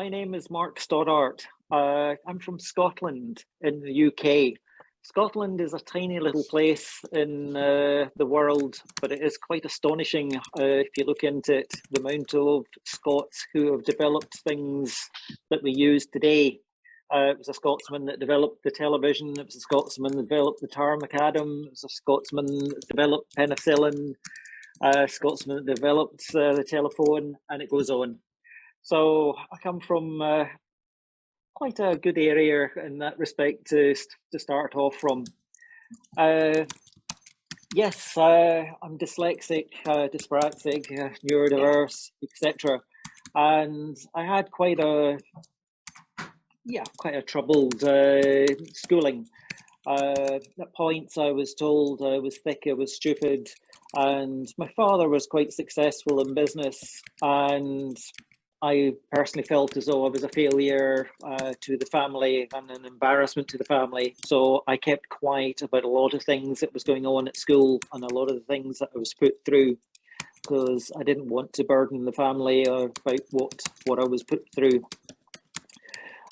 my name is Mark Stoddart. I'm from Scotland in the UK. Scotland is a tiny little place in the world, but it is quite astonishing if you look into it, the amount of Scots who have developed things that we use today. It was a Scotsman that developed the television, it was a Scotsman that developed the tar macadam, it was a Scotsman that developed penicillin, a Scotsman that developed the telephone, and it goes on. So I come from quite a good area in that respect to start off from. Yes, I'm dyslexic, dyspraxic, neurodiverse, etc. And I had quite a troubled schooling. At points I was told I was thick, I was stupid, and my father was quite successful in business, and I personally felt as though I was a failure to the family and an embarrassment to the family. So I kept quiet about a lot of things that was going on at school and a lot of the things that I was put through, because I didn't want to burden the family about what I was put through.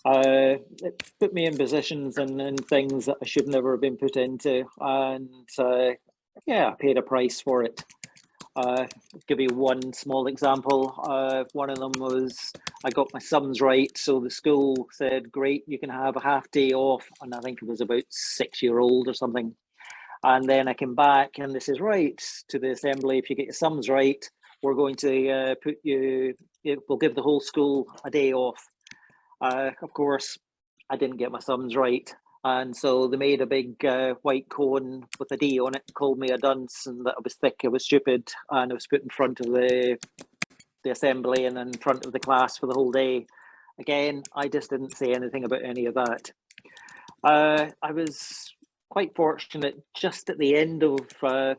It put me in positions and things that I should never have been put into, and I paid a price for it. I'll give you one small example. One of them was I got my sums right, so the school said, great, you can have a half day off, and I think it was about 6-year-old or something. And then I came back and they says, right, to the assembly, if you get your sums right, we're going to we'll give the whole school a day off. Of course, I didn't get my sums right. And so they made a big white cone with a D on it, called me a dunce, and that I was thick, I was stupid, and I was put in front of the assembly and in front of the class for the whole day. Again, I just didn't say anything about any of that. I was quite fortunate just at the end of, my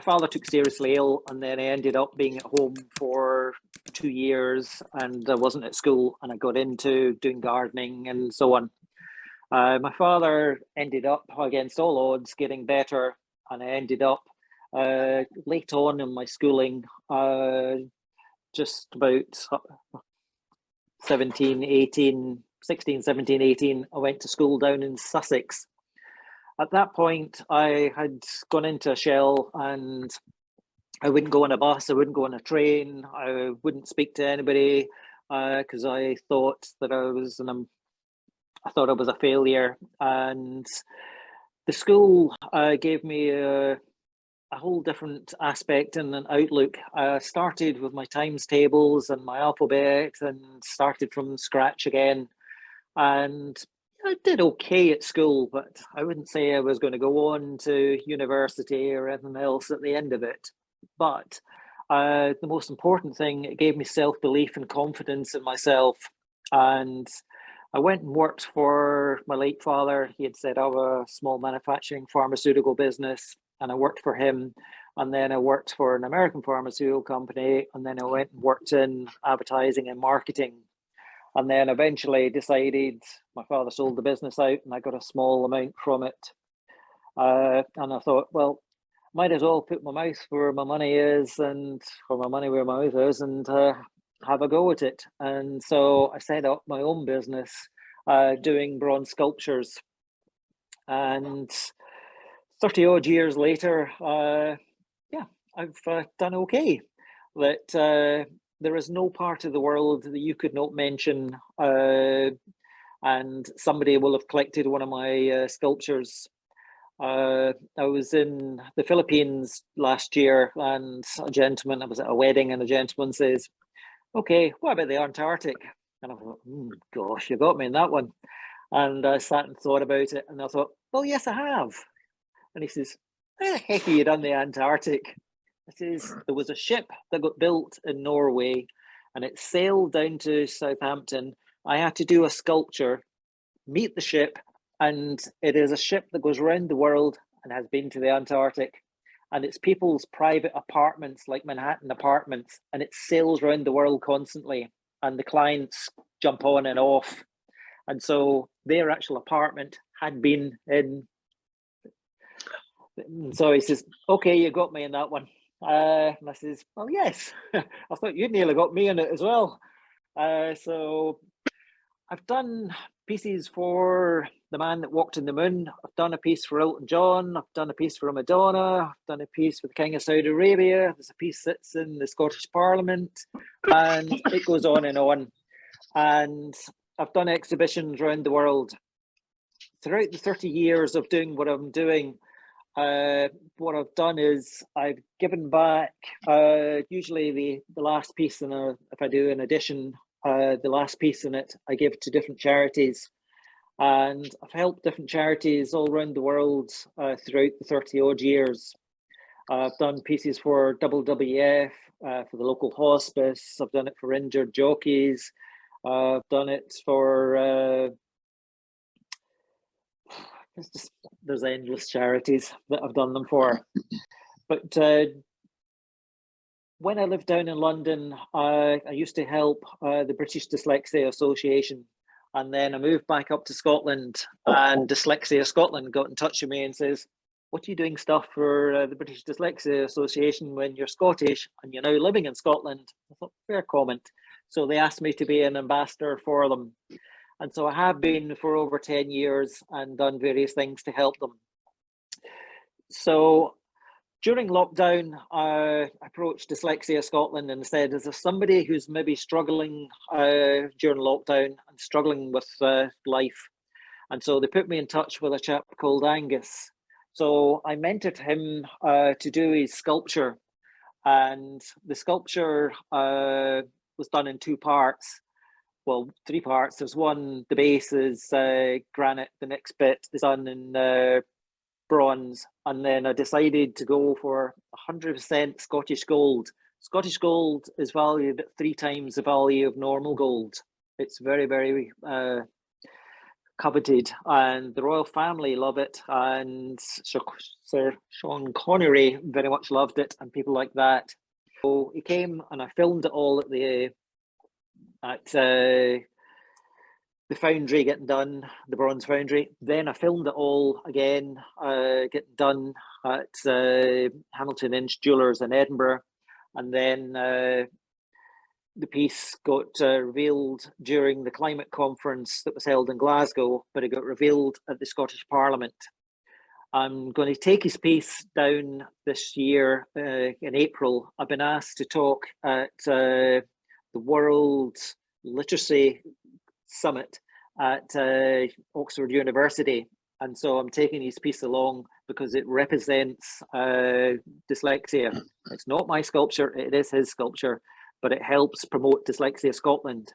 father took seriously ill, and then I ended up being at home for 2 years, and I wasn't at school, and I got into doing gardening and so on. My father ended up, against all odds, getting better, and I ended up late on in my schooling, just about 16, 17, 18, I went to school down in Sussex. At that point, I had gone into a shell, and I wouldn't go on a bus, I wouldn't go on a train, I wouldn't speak to anybody, because I thought that I was a failure. And the school gave me a whole different aspect and an outlook. I started with my times tables and my alphabet and started from scratch again. And I did okay at school, but I wouldn't say I was going to go on to university or anything else at the end of it. But the most important thing, it gave me self-belief and confidence in myself. And I went and worked for my late father. He had set up a small manufacturing pharmaceutical business, and I worked for him. And then I worked for an American pharmaceutical company, and then I went and worked in advertising and marketing. And then eventually decided, my father sold the business out and I got a small amount from it. And I thought, well, might as well put my mouth where my money is, and or my money where my mouth is, and have a go at it. And so I set up my own business doing bronze sculptures. And 30 odd years later, I've done okay. That there is no part of the world that you could not mention, and somebody will have collected one of my sculptures. I was in the Philippines last year, and I was at a wedding, and a gentleman says, okay, what about the Antarctic? And I thought, gosh, you got me in that one. And I sat and thought about it, and I thought, well, yes, I have. And he says, how the heck have you done the Antarctic? I says, there was a ship that got built in Norway, and it sailed down to Southampton. I had to do a sculpture, meet the ship, and it is a ship that goes around the world and has been to the Antarctic. And it's people's private apartments, like Manhattan apartments, and it sails around the world constantly, and the clients jump on and off. And so their actual apartment had been in. And so he says, okay, you got me in that one. And I says, well, yes, I thought you'd nearly got me in it as well. So I've done pieces for The Man That Walked on the Moon. I've done a piece for Elton John. I've done a piece for Madonna. I've done a piece for the King of Saudi Arabia. There's a piece that sits in the Scottish Parliament, and it goes on and on. And I've done exhibitions around the world. Throughout the 30 years of doing what I'm doing, what I've done is I've given back usually the last piece, and if I do an edition, the last piece in it I give to different charities, and I've helped different charities all around the world throughout the 30 odd years. I've done pieces for WWF, for the local hospice. I've done it for injured jockeys. I've done it for there's endless charities that I've done them for. But when I lived down in London, I used to help the British Dyslexia Association, and then I moved back up to Scotland, and Dyslexia Scotland got in touch with me and says, "What are you doing stuff for the British Dyslexia Association when you're Scottish and you're now living in Scotland?" I thought, fair comment. So they asked me to be an ambassador for them. And so I have been for over 10 years and done various things to help them. So during lockdown, I approached Dyslexia Scotland and said, is there somebody who's maybe struggling during lockdown and struggling with life? And so they put me in touch with a chap called Angus. So I mentored him to do his sculpture. And the sculpture was done in two parts. Well, three parts. There's one, the base is granite, the next bit is done in bronze, and then I decided to go for 100% Scottish gold. Scottish gold is valued at 3 times the value of normal gold. It's very, very coveted, and the royal family love it, and Sir Sean Connery very much loved it, and people like that. So he came and I filmed it all at the foundry getting done, the bronze foundry. Then I filmed it all again, getting done at Hamilton Inch Jewellers in Edinburgh. And then the piece got revealed during the climate conference that was held in Glasgow, but it got revealed at the Scottish Parliament. I'm going to take his piece down this year in April. I've been asked to talk at the World Literacy Summit at Oxford University, and so I'm taking his piece along because it represents dyslexia. It's not my sculpture, it is his sculpture, but it helps promote Dyslexia Scotland.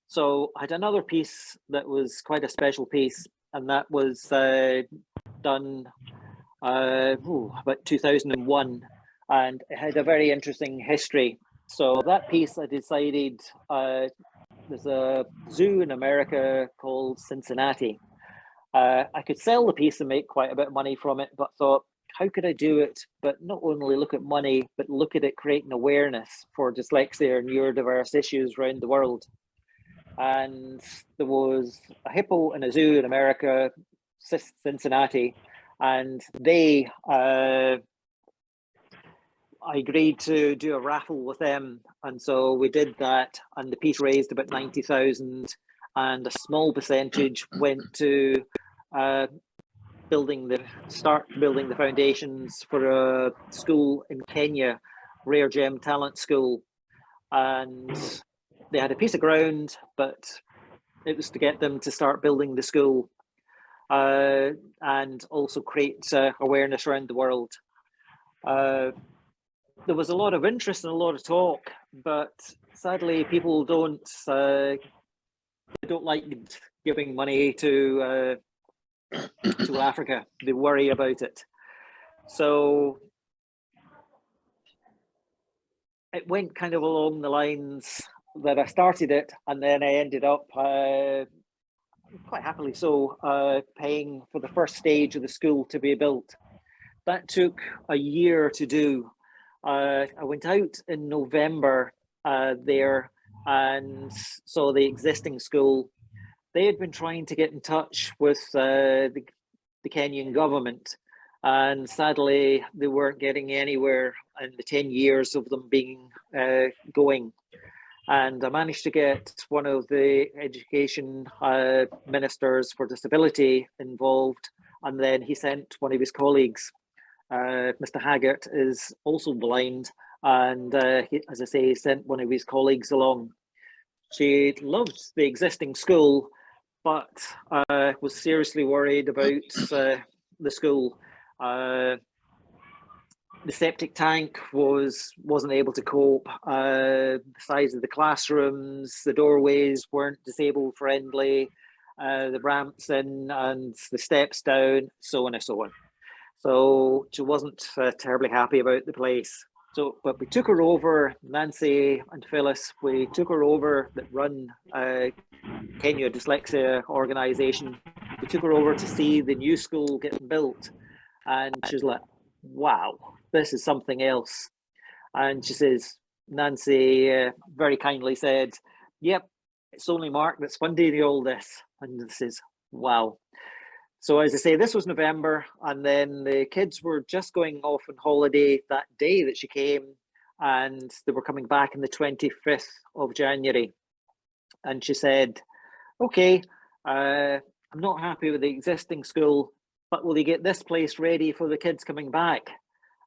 So I had another piece that was quite a special piece, and that was done about 2001, and it had a very interesting history. So that piece, I decided, there's a zoo in America called Cincinnati. I could sell the piece and make quite a bit of money from it, but thought, how could I do it, but not only look at money, but look at it creating awareness for dyslexia and neurodiverse issues around the world. And there was a hippo in a zoo in America, Cincinnati, and they I agreed to do a raffle with them, and so we did that, and the piece raised about 90,000, and a small percentage went to building the foundations for a school in Kenya, Rare Gem Talent School. And they had a piece of ground, but it was to get them to start building the school and also create awareness around the world. There was a lot of interest and a lot of talk, but sadly people don't like giving money to Africa. They worry about it. So it went kind of along the lines that I started it, and then I ended up quite happily so paying for the first stage of the school to be built. That took a year to do. I went out in November there and saw the existing school. They had been trying to get in touch with the Kenyan government, and sadly they weren't getting anywhere in the 10 years of them being going. And I managed to get one of the education ministers for disability involved, and then he sent one of his colleagues. Mr. Haggart is also blind, and as I say, he sent one of his colleagues along. She loves the existing school, but was seriously worried about the school. The septic tank wasn't able to cope. The size of the classrooms, the doorways weren't disabled friendly, the ramps in and the steps down, so on and so on. So she wasn't terribly happy about the place. So, but we took her over, Nancy and Phyllis, we took her over that run Kenya Dyslexia organisation. We took her over to see the new school getting built. And she's like, wow, this is something else. And she says, Nancy very kindly said, yep, it's only Mark that's funding all this. And this is, wow. So as I say, this was November, and then the kids were just going off on holiday that day that she came, and they were coming back on the 25th of January. And she said, okay, I'm not happy with the existing school, but will they get this place ready for the kids coming back?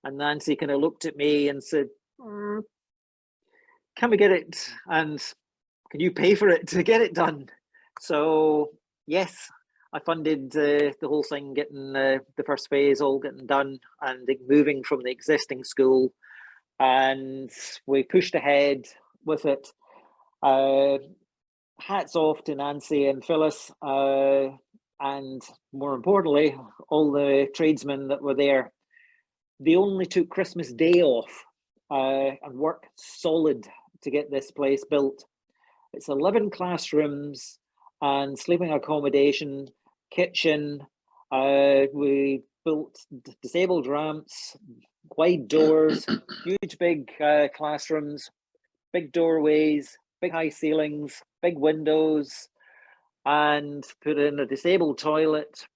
And Nancy kind of looked at me and said, can we get it? And can you pay for it to get it done? So yes, I funded the whole thing, getting the first phase all getting done and moving from the existing school. And we pushed ahead with it. Hats off to Nancy and Phyllis, and more importantly, all the tradesmen that were there. They only took Christmas Day off and worked solid to get this place built. It's 11 classrooms and sleeping accommodation, kitchen. We built disabled ramps, wide doors, huge big classrooms, big doorways, big high ceilings, big windows, and put in a disabled toilet.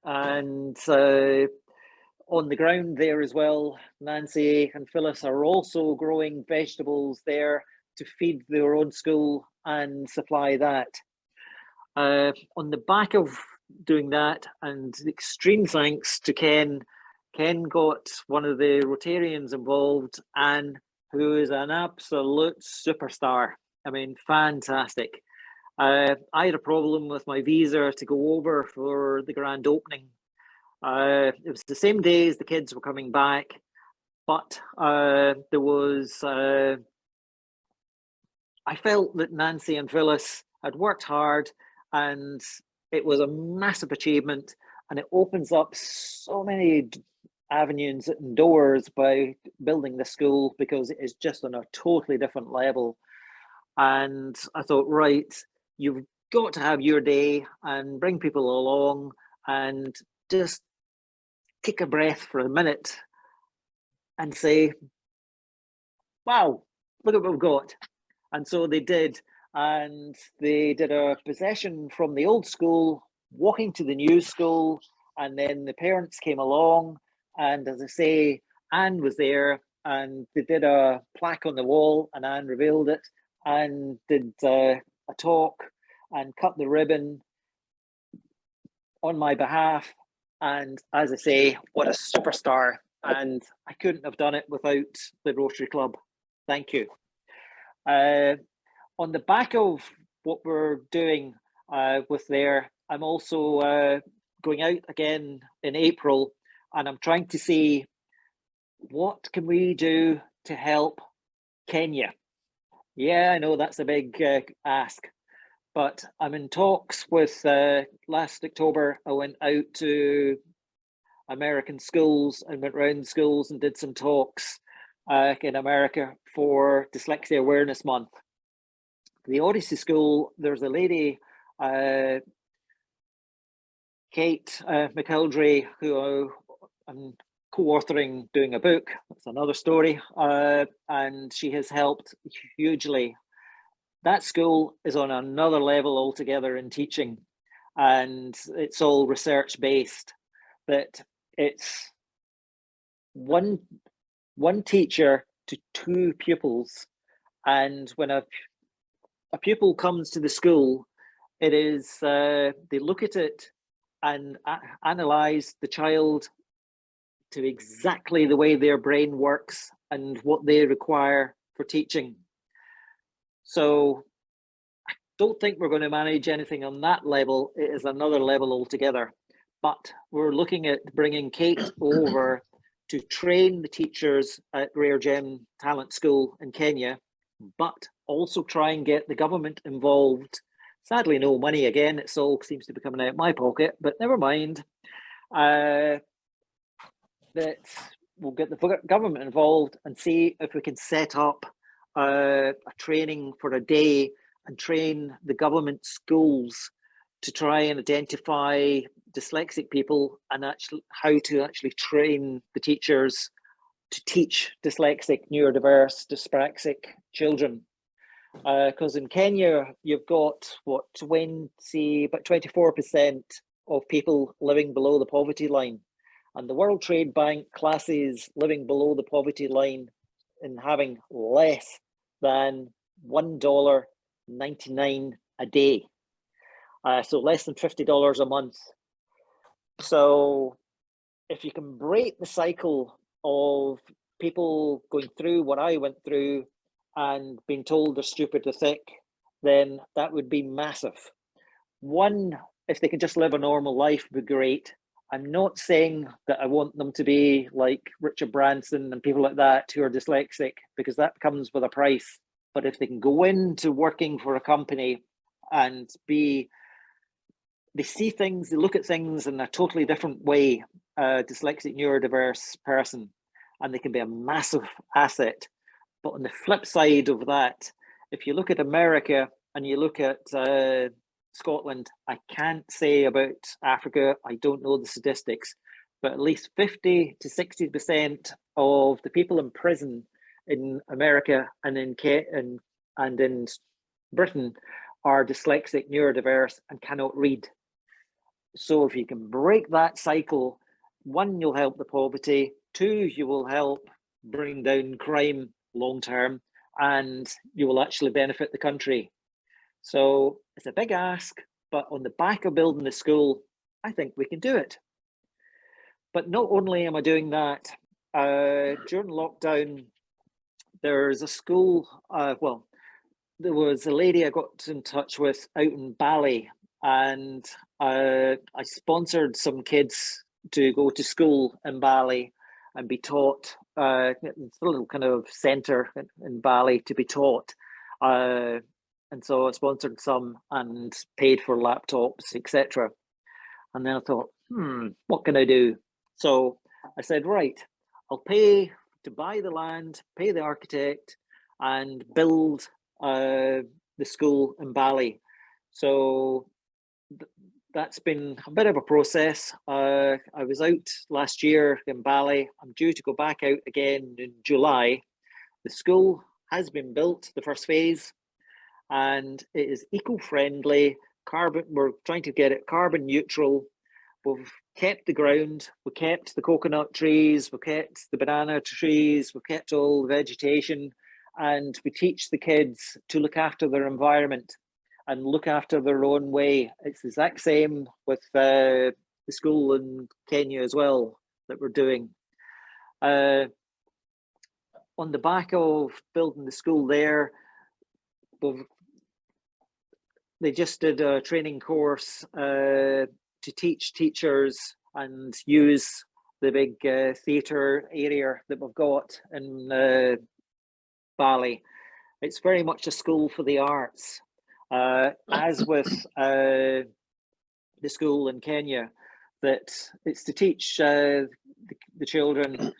And on the ground there as well, Nancy and Phyllis are also growing vegetables there to feed their own school and supply that. On the back of doing that, and extreme thanks to Ken, Ken got one of the Rotarians involved, and who is an absolute superstar. I mean, fantastic. I had a problem with my visa to go over for the grand opening. It was the same day as the kids were coming back, but there was, I felt that Nancy and Phyllis had worked hard, and it was a massive achievement, and it opens up so many avenues and doors by building the school, because it is just on a totally different level. And I thought, right, you've got to have your day and bring people along and just take a breath for a minute and say, wow, look at what we've got. And so they did. And they did a procession from the old school, walking to the new school. And then the parents came along. And as I say, Anne was there, and they did a plaque on the wall, and Anne revealed it and did a talk and cut the ribbon on my behalf. And as I say, what a superstar. And I couldn't have done it without the Rotary Club. Thank you. On the back of what we're doing with there, I'm also going out again in April, and I'm trying to see what can we do to help Kenya. Yeah, I know that's a big ask, but I'm in talks with, last October, I went out to American schools and went around schools and did some talks in America for Dyslexia Awareness Month. The Odyssey School, there's a lady, Kate McElderry, who I'm co-authoring, doing a book. That's another story. And she has helped hugely. That school is on another level altogether in teaching, and it's all research based. That it's one teacher to 2 pupils, And when a pupil comes to the school, it is, they look at it and analyze the child to exactly the way their brain works and what they require for teaching. So I don't think we're going to manage anything on that level. It is another level altogether. But we're looking at bringing Kate over to train the teachers at Rare Gem Talent School in Kenya, but also try and get the government involved. Sadly, no money again. It all seems to be coming out of my pocket, but never mind. That we'll get the government involved and see if we can set up a training for a day and train the government schools to try and identify dyslexic people and actually how to actually train the teachers to teach dyslexic, neurodiverse, dyspraxic children. Because in Kenya, you've got what, about 24% of people living below the poverty line. And the World Trade Bank classes living below the poverty line in having less than $1.99 a day. So less than $50 a month. So if you can break the cycle of people going through what I went through and being told they're stupid or thick, then that would be massive. One, if they can just live a normal life, would be great. I'm not saying that I want them to be like Richard Branson and people like that who are dyslexic, because that comes with a price. But if they can go into working for a company and they see things, they look at things in a totally different way, dyslexic, neurodiverse person, and they can be a massive asset. But on the flip side of that, if you look at America and you look at Scotland, I can't say about Africa, I don't know the statistics, but at least 50 to 60% of the people in prison in America and in Britain are dyslexic, neurodiverse, and cannot read. So if you can break that cycle, one, you'll help the poverty, two, you will help bring down crime long term, and you will actually benefit the country. So it's a big ask, but on the back of building the school, I think we can do it. But not only am I doing that, during lockdown, there's a school, well, there was a lady I got in touch with out in Bali, and I sponsored some kids to go to school in Bali and be taught. It's a little kind of center in Bali to be taught. And so I sponsored some and paid for laptops, etc. And then I thought, what can I do? So I said, right, I'll pay to buy the land, pay the architect, and build the school in Bali. So that's been a bit of a process. I was out last year in Bali. I'm due to go back out again in July. The school has been built, the first phase, and it is eco-friendly. We're trying to get it carbon neutral. We've kept the ground, we kept the coconut trees, we kept the banana trees, we kept all the vegetation, and we teach the kids to look after their environment and look after their own way. It's the exact same with the school in Kenya as well that we're doing. On the back of building the school there, they just did a training course to teach teachers and use the big theatre area that we've got in Bali. It's very much a school for the arts. As with the school in Kenya, that it's to teach the children,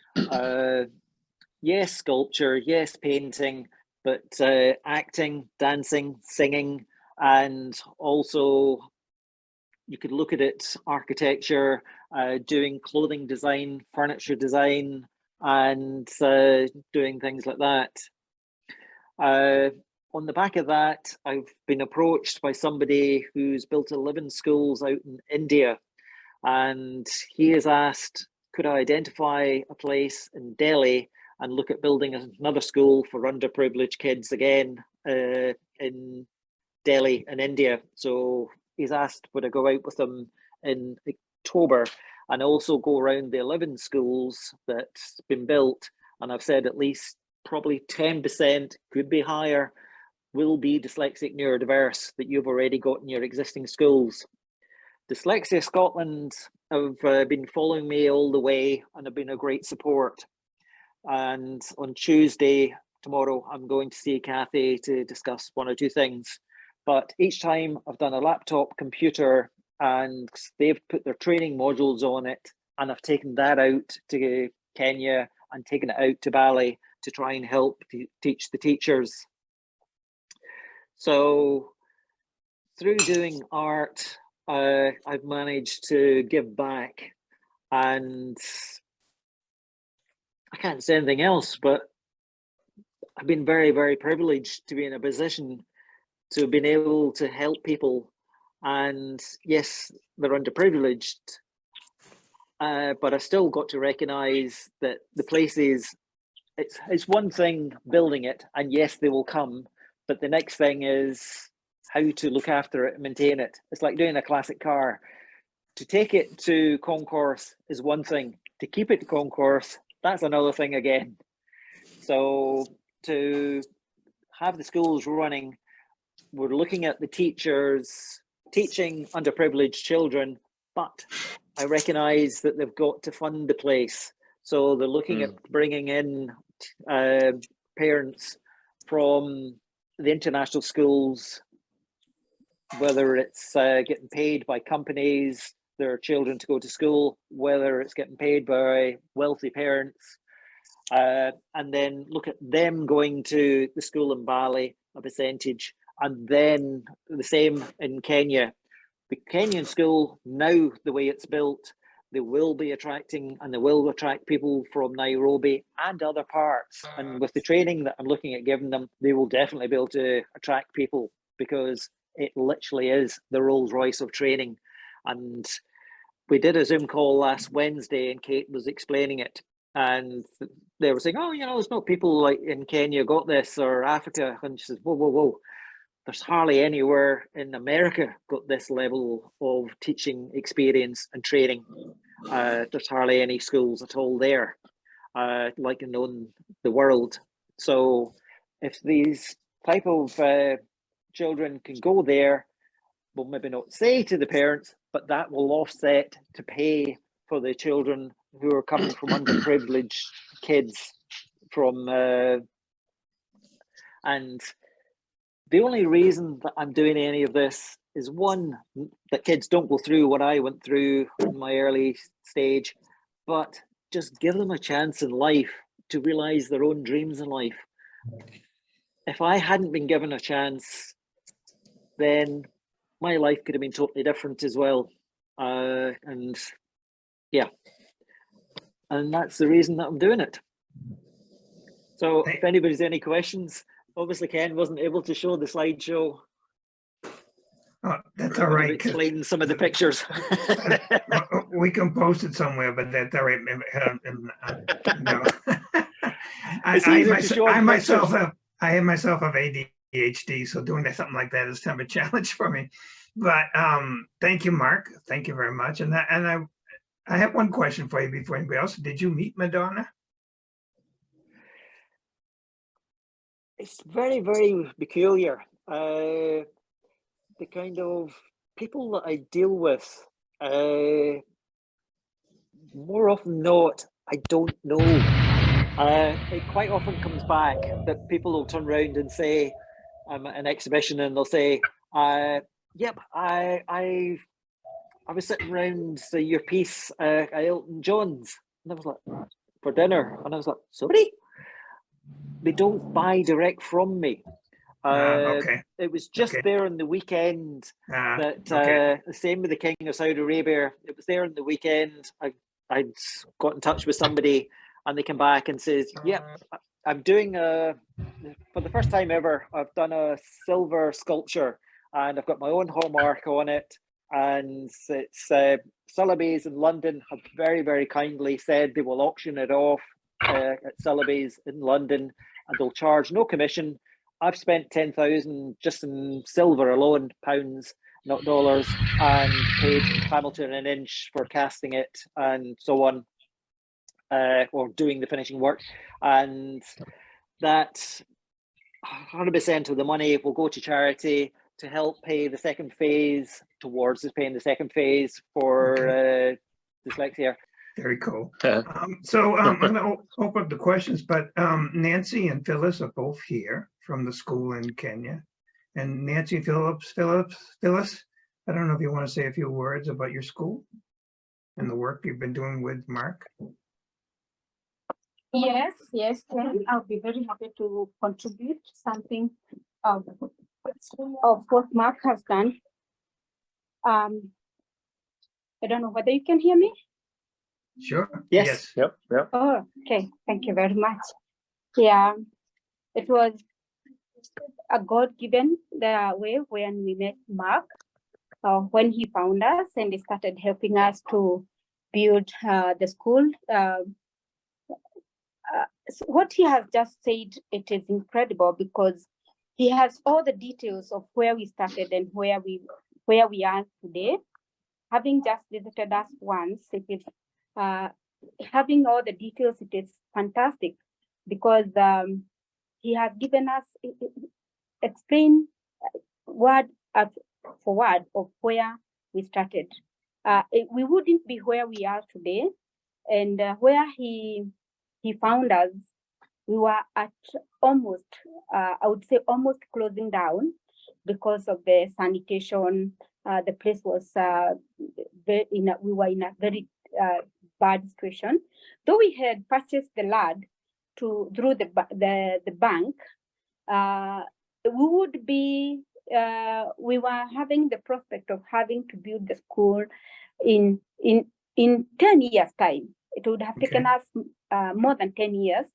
yes, sculpture, yes, painting, but acting, dancing, singing, and also you could look at it, architecture, doing clothing design, furniture design, and doing things like that. On the back of that, I've been approached by somebody who's built 11 schools out in India, and he has asked, could I identify a place in Delhi and look at building another school for underprivileged kids again in Delhi in India. So he's asked would I go out with him in October and also go around the 11 schools that's been built. And I've said at least probably 10%, could be higher, will be dyslexic neurodiverse that you've already got in your existing schools. Dyslexia Scotland have been following me all the way and have been a great support. And on Tuesday, tomorrow, I'm going to see Kathy to discuss one or two things. But each time I've done a laptop computer and they've put their training modules on it, and I've taken that out to Kenya and taken it out to Bali to try and help teach the teachers. So through doing art, I've managed to give back, and I can't say anything else, but I've been very, very privileged to be in a position to have been able to help people. And yes, they're underprivileged, but I still got to recognize that the places, it's one thing building it, and yes, they will come, but the next thing is how to look after it and maintain it. It's like doing a classic car. To take it to concourse is one thing. To keep it to concourse, that's another thing again. So to have the schools running, we're looking at the teachers teaching underprivileged children, but I recognize that they've got to fund the place. So they're looking at bringing in parents from the international schools, whether it's getting paid by companies, their children to go to school, whether it's getting paid by wealthy parents, and then look at them going to the school in Bali, a percentage, and then the same in Kenya. The Kenyan school, now the way it's built, they will be attracting, and they will attract people from Nairobi and other parts. And with the training that I'm looking at giving them, they will definitely be able to attract people, because it literally is the Rolls Royce of training. And we did a Zoom call last Wednesday and Kate was explaining it. And they were saying, oh, you know, there's not people like in Kenya got this, or Africa. And she says, whoa, whoa, whoa. There's hardly anywhere in America got this level of teaching experience and training. There's hardly any schools at all there, like in the world. So if these type of children can go there, we'll maybe not say to the parents, but that will offset to pay for the children who are coming from underprivileged kids from, and the only reason that I'm doing any of this is, one, that kids don't go through what I went through in my early stage, but just give them a chance in life to realize their own dreams in life. If I hadn't been given a chance, then my life could have been totally different as well. And yeah, and that's the reason that I'm doing it. So if anybody's any questions, obviously Ken wasn't able to show the slideshow. Oh, that's all right. Explain some of the pictures. We can post it somewhere, but that's all right. No. I myself have ADHD, so doing something like that is kind of a challenge for me. But thank you, Mark. Thank you very much. And I have one question for you before anybody else. Did you meet Madonna? It's very, very peculiar. The kind of people that I deal with, more often not, I don't know. It quite often comes back that people will turn around and say, I'm at an exhibition, and they'll say, yep, I was sitting around your piece at Elton John's, and I was like, for dinner, and I was like, sorry? They don't buy direct from me. Okay. It was just there on the weekend that the same with the King of Saudi Arabia. It was there on the weekend. I'd got in touch with somebody, and they came back and says, "Yeah, I'm doing for the first time ever. I've done a silver sculpture, and I've got my own hallmark on it. And it's Sotheby's in London have very, very kindly said they will auction it off at Sotheby's in London, and they'll charge no commission. I've spent 10,000 just in silver alone, pounds, not dollars, and paid Hamilton an inch for casting it and so on, or doing the finishing work. And that 100% of the money will go to charity to help pay the second phase, towards paying the second phase for dyslexia. Very cool. So I'm going to open up the questions, but Nancy and Phyllis are both here from the school in Kenya. And Nancy, Phyllis, I don't know if you want to say a few words about your school and the work you've been doing with Mark. Yes, Ken, I'll be very happy to contribute something of what Mark has done. I don't know whether you can hear me. Sure. Yes. Yep. Oh, okay. Thank you very much. Yeah, it was a God-given the way when we met Mark, when he found us and he started helping us to build the school. So what he has just said, it is incredible because he has all the details of where we started and where we are today. Having just visited us once, it is having all the details. It is fantastic because he has given us explain word for word of where we started. We wouldn't be where we are today, and where he found us, we were at almost, I would say almost closing down because of the sanitation. The place was, we were in a very bad situation. Though we had purchased the land through the bank, we were having the prospect of having to build the school in 10 years' time. It would have taken us more than 10 years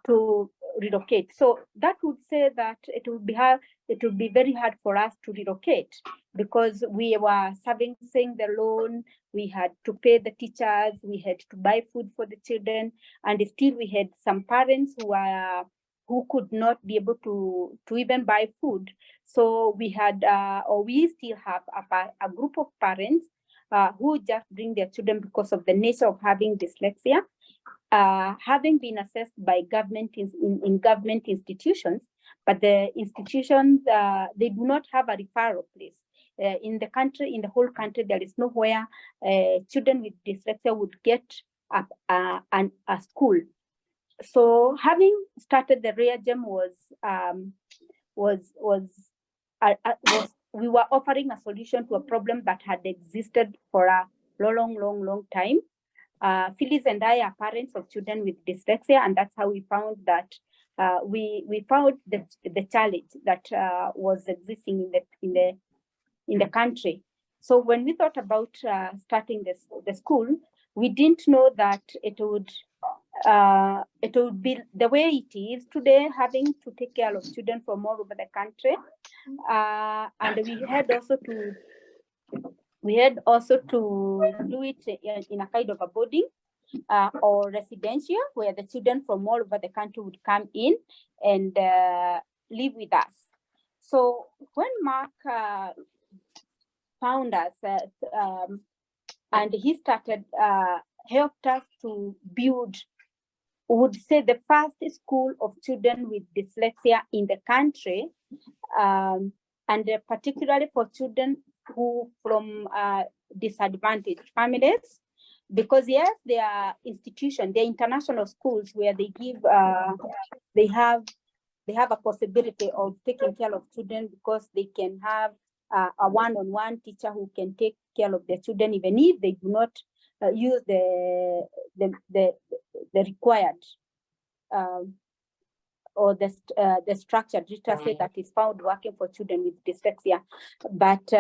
to relocate. So that would say that it would be very hard for us to relocate because we were servicing the loan, we had to pay the teachers, we had to buy food for the children, and still we had some parents who could not be able to even buy food. So we had, or we still have a group of parents who just bring their children because of the nature of having dyslexia, having been assessed by government in government institutions, but the institutions, they do not have a referral place. In the whole country, there is nowhere children with dyslexia would get a school. So having started the Rare Gem we were offering a solution to a problem that had existed for a long time. Phyllis and I are parents of children with dyslexia, and that's how we found that we found the challenge that was existing in the country. So when we thought about starting the school, we didn't know that it would be the way it is today, having to take care of children from all over the country, and we had also to do it in a kind of a boarding or residential, where the children from all over the country would come in and live with us. So when Mark found us and he started helped us to build, would say, the first school of children with dyslexia in the country, and particularly for children who from disadvantaged families, because yes, there are institutions, there are international schools where they give, they have a possibility of taking care of children because they can have a one-on-one teacher who can take care of their children, even if they do not use the required or the structured literacy that is found working for children with dyslexia. But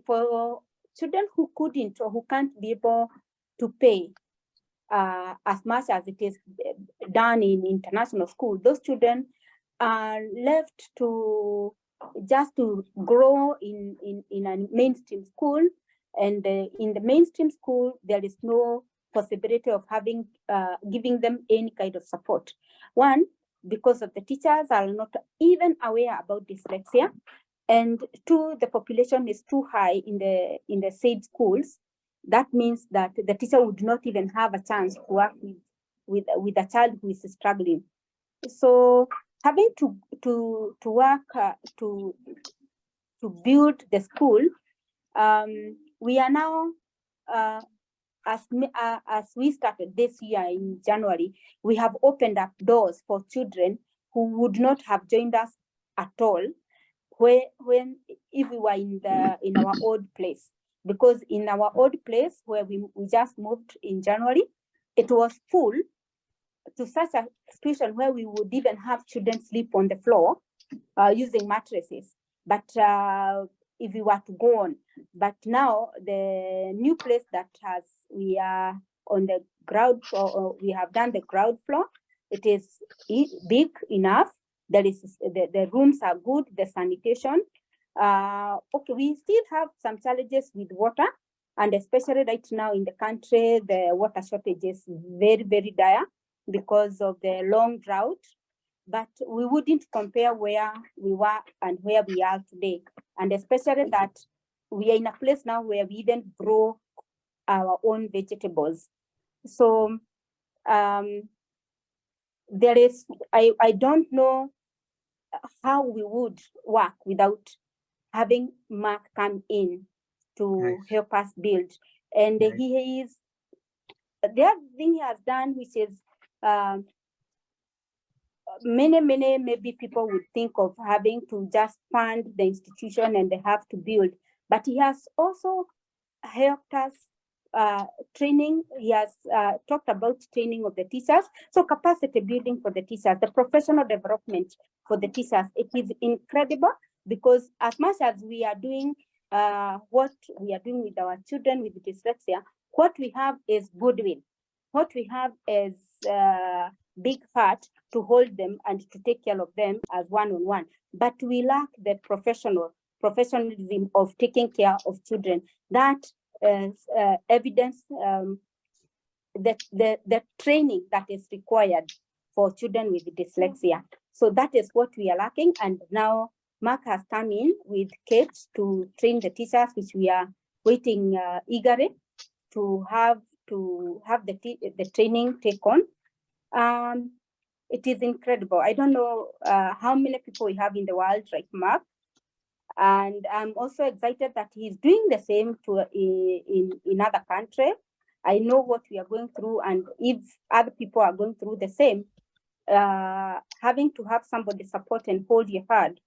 for children who couldn't or who can't be able to pay as much as it is done in international school, those children are left to just to grow in a mainstream school. And in the mainstream school, there is no possibility of having giving them any kind of support. One, because of the teachers are not even aware about dyslexia, and two, the population is too high in the said schools. That means that the teacher would not even have a chance to work with a child who is struggling. So having to work to build the school, we are now as we started this year in January, we have opened up doors for children who would not have joined us at all if we were in our old place. Because in our old place where we just moved in January, it was full to such a situation where we would even have children sleep on the floor using mattresses. But if we were to go on, but now the new place that we are on the ground floor, we have done the ground floor. It is big enough. There is the rooms are good. The sanitation. Okay, we still have some challenges with water, and especially right now in the country, the water shortage is very, very dire because of the long drought. But we wouldn't compare where we were and where we are today. And especially that we are in a place now where we even grow our own vegetables. So there is, I don't know how we would work without having Mark come in to help us build. And he is, the other thing he has done, which is, many maybe people would think of having to just fund the institution and they have to build, but he has also helped us training. He has talked about training of the teachers, so capacity building for the teachers, the professional development for the teachers. It is incredible because as much as we are doing what we are doing with our children with dyslexia, what we have is goodwill. What we have is big heart to hold them and to take care of them as one-on-one. But we lack the professionalism of taking care of children. That evidence, the training that is required for children with dyslexia. So that is what we are lacking. And now Mark has come in with Kate to train the teachers, which we are waiting eagerly to have the training take on. It is incredible. I don't know how many people we have in the world like Mark. And I'm also excited that he's doing the same in other countries. I know what we are going through, and if other people are going through the same, having to have somebody support and hold your hand,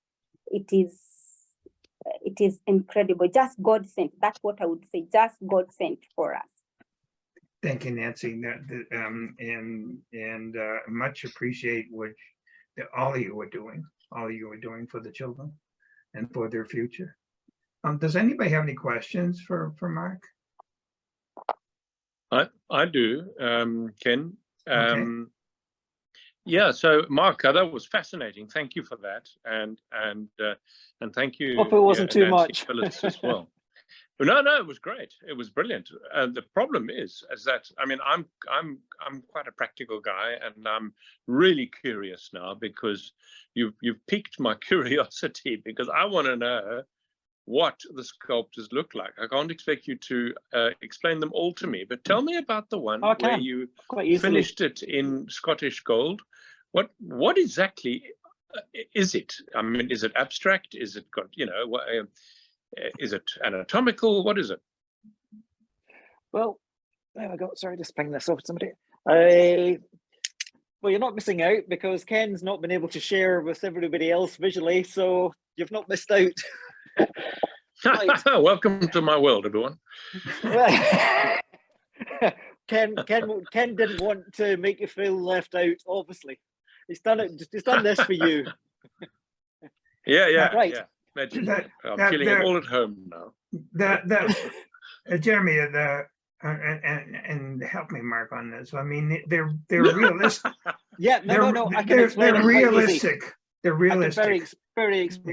it is incredible. Just God sent. That's what I would say. Just God sent for us. Thank you, Nancy, and much appreciate what all of you are doing. All of you are doing for the children and for their future. Does anybody have any questions for Mark? I do, Ken. Okay. Yeah. So, Mark, that was fascinating. Thank you for that, and thank you. Hope it wasn't too Nancy much. Phillips as well. No, it was great. It was brilliant. The problem is that, I mean, I'm quite a practical guy, and I'm really curious now because you've piqued my curiosity, because I want to know what the sculptures look like. I can't expect you to explain them all to me, but tell me about the one where you finished it in Scottish gold. What exactly is it? I mean, is it abstract? Is it got, is it anatomical? What is it? Well, there we go. Sorry, just ping this off to somebody. Well, you're not missing out because Ken's not been able to share with everybody else visually, so you've not missed out. Welcome to my world, everyone. Ken didn't want to make you feel left out. Obviously, he's done it. He's done this for you. Yeah. Right. Yeah. Imagine I'm feeling it all at home now. Jeremy, and help me, Mark, on this. I mean, they're realistic. Yeah, no. I can explain they're it realistic. Quite easy. They're realistic.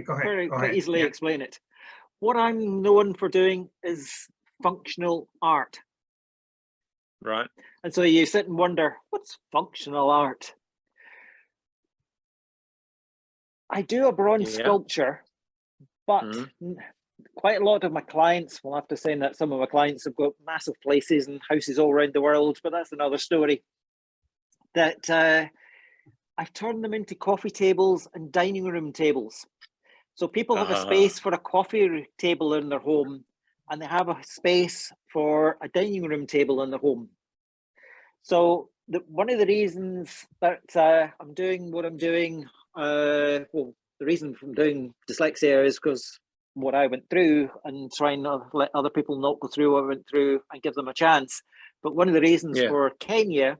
I can very easily explain it. What I'm known for doing is functional art. Right. And so you sit and wonder, what's functional art? I do a bronze sculpture, but quite a lot of my clients, will have to say that some of my clients have got massive places and houses all around the world, but that's another story. That I've turned them into coffee tables and dining room tables. So people have a space for a coffee table in their home, and they have a space for a dining room table in their home. So one of the reasons that I'm doing what I'm doing, well, the reason I'm doing dyslexia is because what I went through, and trying to let other people not go through what I went through and give them a chance. But one of the reasons for Kenya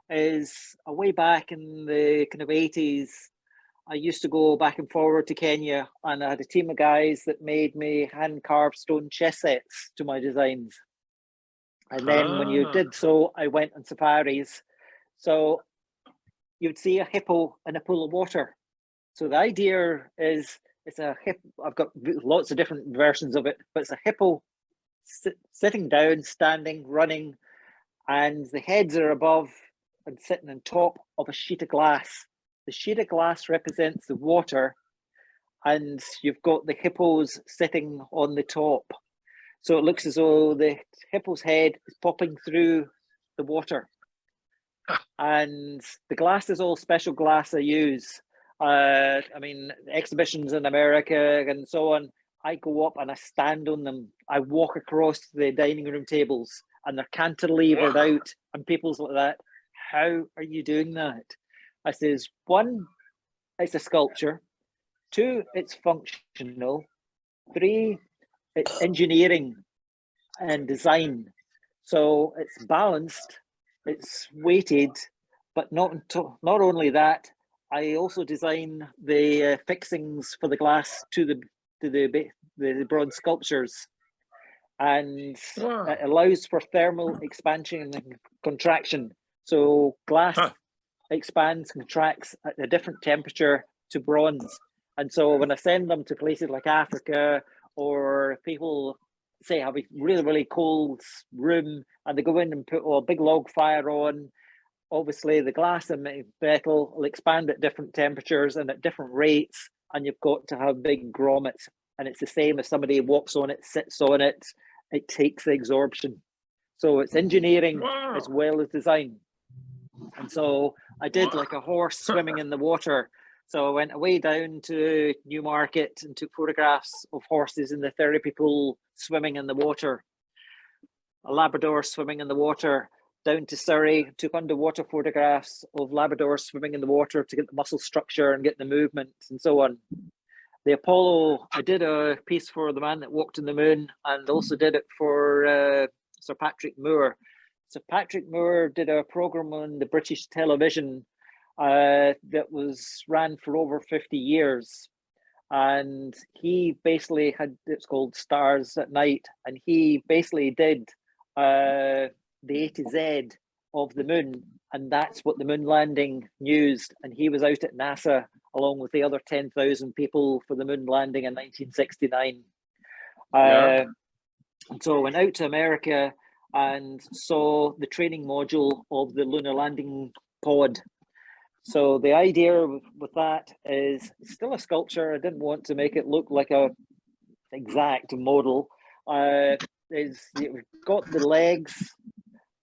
is way back in the kind of 80s, I used to go back and forward to Kenya, and I had a team of guys that made me hand-carved stone chess sets to my designs. And then when you did so, I went on safaris. So you'd see a hippo in a pool of water. So the idea is, it's a hippo. I've got lots of different versions of it, but it's a hippo sitting down, standing, running, and the heads are above and sitting on top of a sheet of glass. The sheet of glass represents the water, and you've got the hippos sitting on the top. So it looks as though the hippo's head is popping through the water. And the glass is all special glass I use. I mean, exhibitions in America and so on, I go up and I stand on them. I walk across the dining room tables and they're cantilevered out, and people's like that. How are you doing that? I says, one, it's a sculpture. Two, it's functional. Three, it's engineering and design. So it's balanced, it's weighted, but not only that, I also design the fixings for the glass to the bronze sculptures, and it allows for thermal expansion and contraction. So glass expands, contracts at a different temperature to bronze. And so when I send them to places like Africa, or people say have a really, really cold room and they go in and put a big log fire on, obviously the glass and metal will expand at different temperatures and at different rates, and you've got to have big grommets. And it's the same as somebody walks on it, sits on it, it takes the absorption. So it's engineering as well as design. And so I did like a horse swimming in the water. So I went away down to Newmarket and took photographs of horses in the therapy pool swimming in the water. A Labrador swimming in the water. Down to Surrey, took underwater photographs of Labradors swimming in the water to get the muscle structure and get the movement and so on. The Apollo, I did a piece for The Man That Walked on the Moon, and also did it for Sir Patrick Moore. Sir Patrick Moore did a program on the British television that was ran for over 50 years. And he basically had, it's called Stars at Night, and he basically did the A to Z of the moon, and that's what the moon landing used. And he was out at NASA along with the other 10,000 people for the moon landing in 1969. And so I went out to America and saw the training module of the lunar landing pod. So the idea with that is still a sculpture. I didn't want to make it look like a exact model. Is you've got the legs,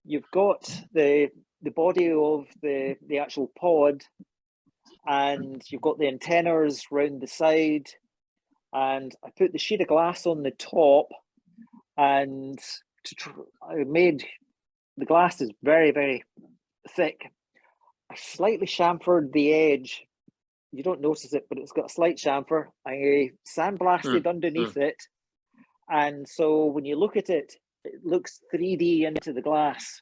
you've got the body of the actual pod, and you've got the antennas round the side, and I put the sheet of glass on the top, and I made the glass is very, very thick. I slightly chamfered the edge. You don't notice it, but it's got a slight chamfer. I sandblasted underneath it. And so when you look at it, it looks 3D into the glass.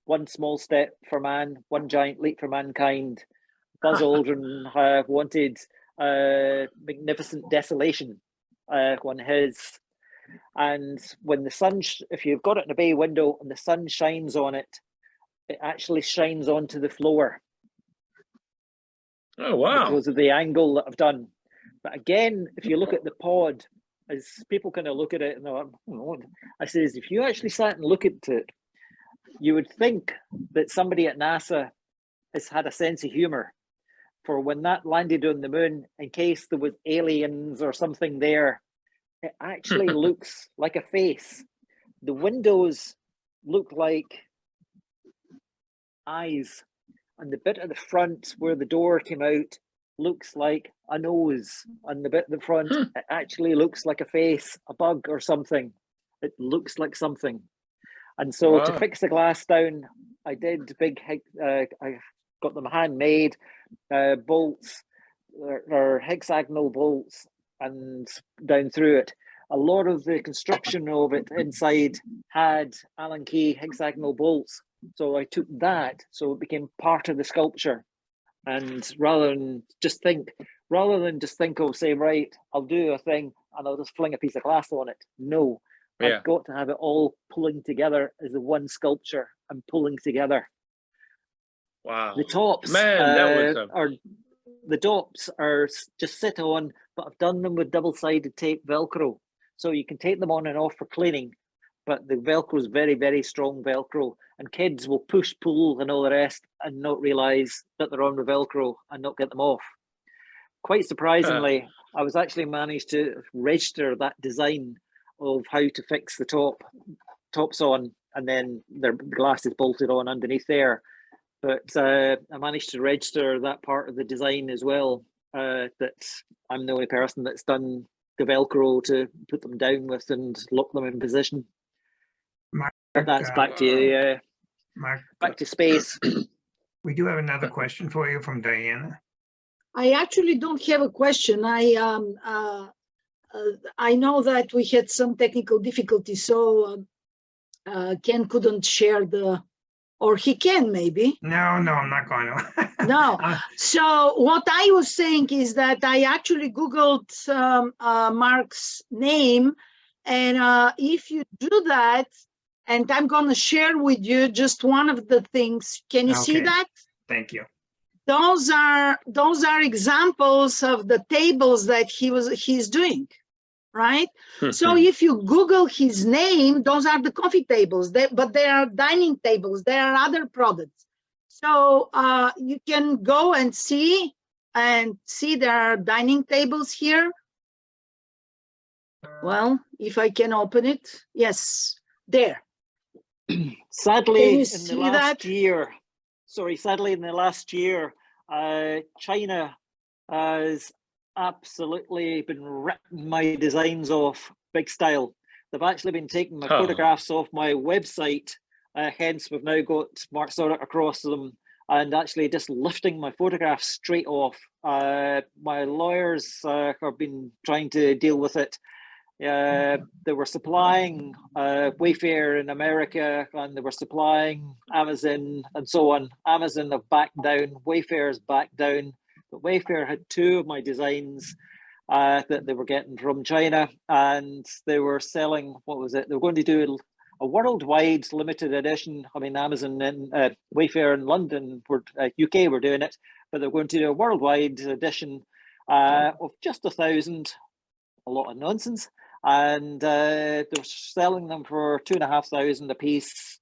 One small step for man, one giant leap for mankind. Buzz Aldrin wanted magnificent desolation on his. And when the sun, if you've got it in a bay window and the sun shines on it, it actually shines onto the floor. Oh, wow. Because of the angle that I've done. But again, if you look at the pod, as people kind of look at it, and I says, if you actually sat and look at it, you would think that somebody at NASA has had a sense of humor for when that landed on the moon, in case there was aliens or something there. It actually looks like a face. The windows look like eyes, and the bit at the front where the door came out looks like a nose, and the bit at the front it actually looks like a face, a bug or something. It looks like something. And so to fix the glass down, I did I got them handmade bolts, or hexagonal bolts, and down through it. A lot of the construction of it inside had Allen key hexagonal bolts. So I took that, so it became part of the sculpture. And rather than just think, oh, say, right, I'll do a thing and I'll just fling a piece of glass on it. No, I've got to have it all pulling together as a one sculpture and pulling together. Wow. The tops, Man, the tops are just sit on, but I've done them with double-sided tape Velcro. So you can take them on and off for cleaning, but the Velcro is very, very strong Velcro, and kids will push, pull and all the rest and not realize that they're on the Velcro and not get them off. Quite surprisingly, I was actually managed to register that design of how to fix the tops on, and then the glass is bolted on underneath there. But I managed to register that part of the design as well, that I'm the only person that's done the Velcro to put them down with and lock them in position. Mark, but that's back to you, Mark, back to space. We do have another question for you from Diana. I actually don't have a question. I know that we had some technical difficulties, so Ken couldn't share the, or he can maybe. No, I'm not going to. No. So what I was saying is that I actually Googled Mark's name, and if you do that, and I'm going to share with you just one of the things. Can you see that? Thank you. Those are examples of the tables that he's doing, right? So if you Google his name, those are the coffee tables, but they are dining tables. There are other products. So you can go and see there are dining tables here. Well, if I can open it, yes, there. Sadly, in the last year, China has absolutely been ripping my designs off big style. They've actually been taking my photographs off my website, hence we've now got Mark Stoddart across them, and actually just lifting my photographs straight off. My lawyers have been trying to deal with it. They were supplying Wayfair in America, and they were supplying Amazon and so on. Amazon have backed down, Wayfair's backed down, but Wayfair had two of my designs that they were getting from China, and they were selling, what was it? They were going to do a worldwide limited edition. I mean, Amazon and Wayfair in London, UK were doing it, but they're going to do a worldwide edition of just 1,000, a lot of nonsense. And they're selling them for 2,500 a piece.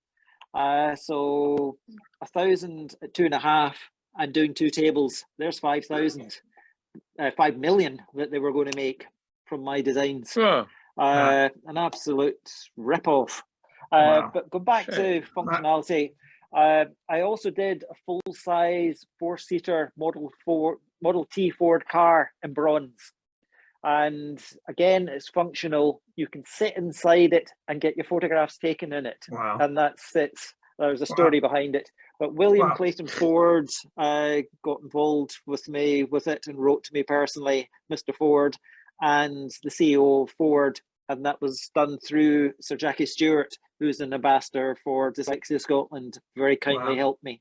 So 1,000 at 2.5 and doing two tables, there's 5,000, 5 million that they were going to make from my designs. An absolute rip-off. But go back to functionality. I also did a full-size 4-seater Model T Ford car in bronze. And again, it's functional. You can sit inside it and get your photographs taken in it. And that's it. There's a story behind it. But William Clayton Ford got involved with me with it and wrote to me personally, Mr. Ford, and the CEO of Ford. And that was done through Sir Jackie Stewart, who's an ambassador for Dyslexia Scotland, very kindly helped me.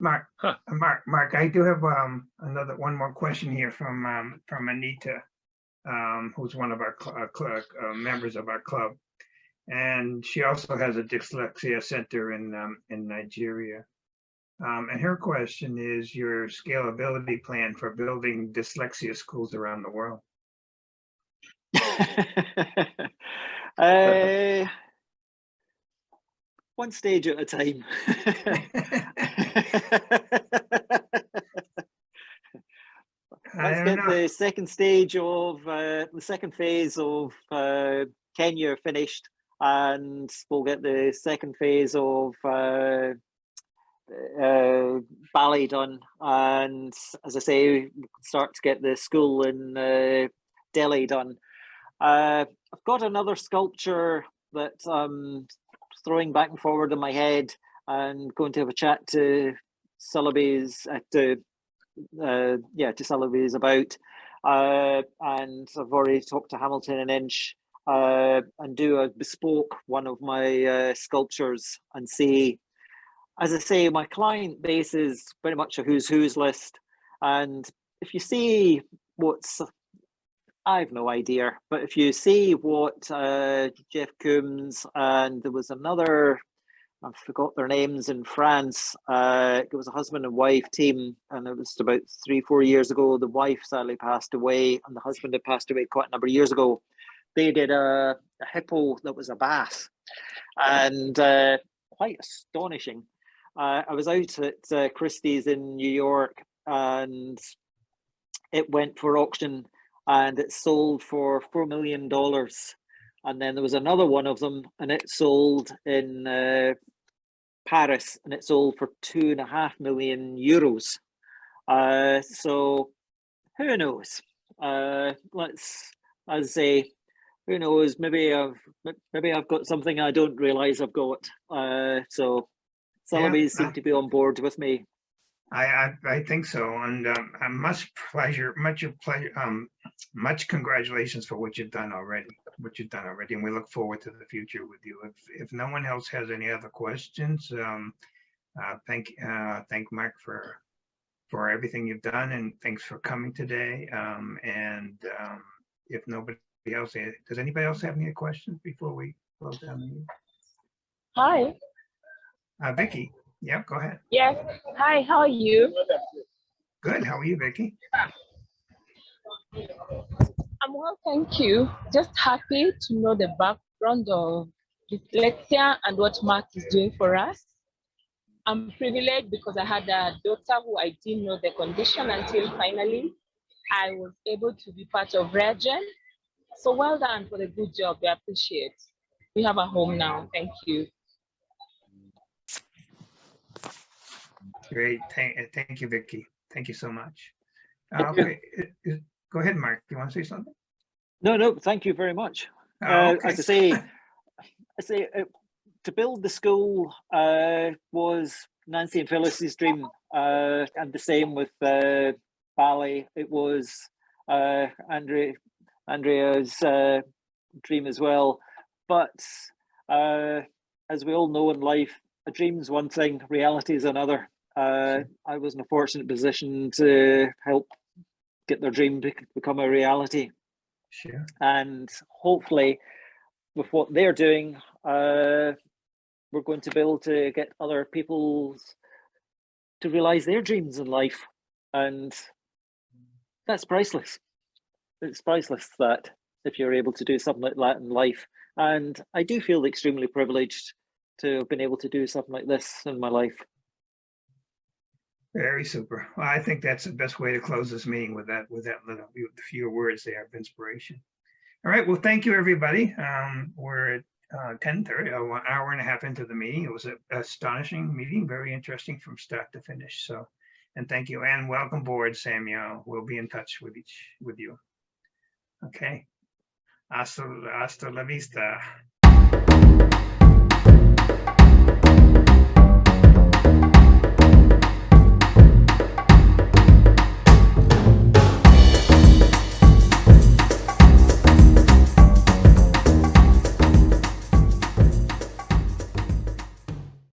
Mark, I do have one more question here from Anita. Who's one of our members of our club, and she also has a dyslexia center in Nigeria. And her question is your scalability plan for building dyslexia schools around the world. one stage at a time. Let's get the second stage of the second phase of Kenya finished, and we'll get the second phase of Bali done. And as I say, start to get the school in Delhi done. I've got another sculpture that I'm throwing back and forward in my head, and going to have a chat to Sotheby's to Sotheby's about, and I've already talked to Hamilton and Inch, and do a bespoke one of my sculptures, and see, as I say, my client base is very much a who's list, and if you see what's, I have no idea, but if you see what Jeff Coombs, and there was another, I forgot their names, in France, it was a husband and wife team, and it was about 3-4 years ago. The wife sadly passed away, and the husband had passed away quite a number of years ago. They did a hippo that was a bass, and quite astonishing. I was out at Christie's in New York, and it went for auction, and it sold for $4 million. And then there was another one of them, and it sold in Paris, and it sold for €2.5 million. So who knows? Let's, as I say, who knows? Maybe I've got something I don't realize I've got. So Sotheby's seem to be on board with me. I think so, and much congratulations for what you've done already. And we look forward to the future with you. If no one else has any other questions, thank Mark for everything you've done, and thanks for coming today. If nobody else, does anybody else have any questions before we close down the meeting? Hi. Vicky. Yeah, go ahead. Yes. Hi, how are you? Good. How are you, Vicky? I'm well, thank you. Just happy to know the background of dyslexia and what Mark is doing for us. I'm privileged because I had a daughter who I didn't know the condition until finally I was able to be part of ReGen. So well done for the good job. We appreciate. We have a home now. Thank you. Great. Thank you, Vicky. Thank you so much. Okay. Go ahead, Mark. Do you want to say something? No, thank you very much. Okay. As I say, to build the school was Nancy and Phyllis's dream, and the same with Bali. It was Andrea's dream as well. But as we all know in life, a dream's one thing, reality is another. I was in a fortunate position to help get their dream become a reality. Sure. And hopefully with what they're doing, we're going to be able to get other people to realize their dreams in life. And that's priceless. It's priceless that if you're able to do something like that in life. And I do feel extremely privileged to have been able to do something like this in my life. Very super. Well, I think that's the best way to close this meeting, with that little few words there of inspiration. All right. Well, thank you, everybody. We're at 10:30, an hour and a half into the meeting. It was an astonishing meeting, very interesting from start to finish. So, and thank you, and welcome aboard, Samuel. We'll be in touch with you. Okay. Hasta la vista.